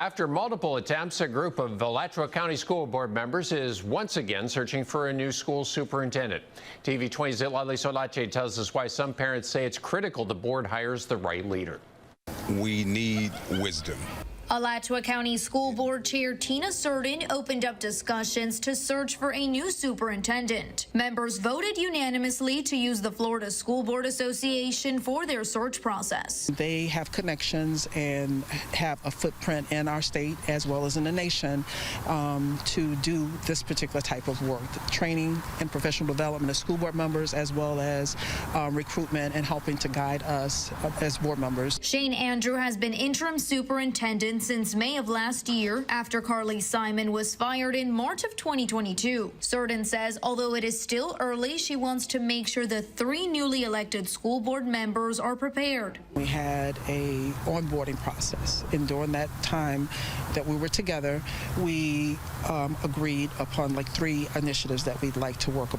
After multiple attempts, a group of Alachua County School Board members is once again searching for a new school superintendent. TV 20's Zitlali Solache tells us why some parents say it's critical the board hires the right leader. We need wisdom. Alachua County School Board Chair Tina Certain opened up discussions to search for a new superintendent. Members voted unanimously to use the Florida School Board Association for their search process. They have connections and have a footprint in our state as well as in the nation to do this particular type of work, training and professional development of school board members, as well as recruitment and helping to guide us as board members. Shane Andrew has been interim superintendent since May of last year after Carly Simon was fired in March of 2022. Certain says although it is still early, she wants to make sure the 3 newly elected school board members are prepared. We had a onboarding process, and during that time that we were together, we agreed upon 3 initiatives that we'd like to work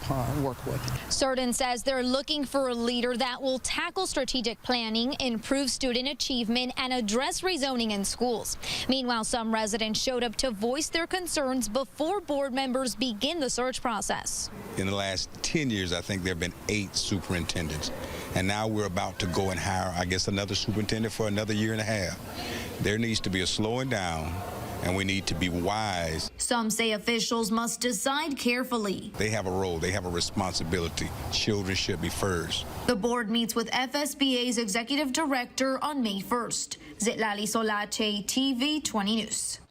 with. Certain says they're looking for a leader that will tackle strategic planning, improve student achievement, and address rezoning in schools. Meanwhile, some residents showed up to voice their concerns before board members begin the search process. In the last 10 years, I think there have been 8 superintendents, and now we're about to go and hire, I guess, another superintendent for another year and a half. There needs to be a slowing down, and we need to be wise. Some say officials must decide carefully. They have a role, they have a responsibility. Children should be first. The board meets with FSBA's executive director on May 1st. Zitlali Solache, TV 20 News.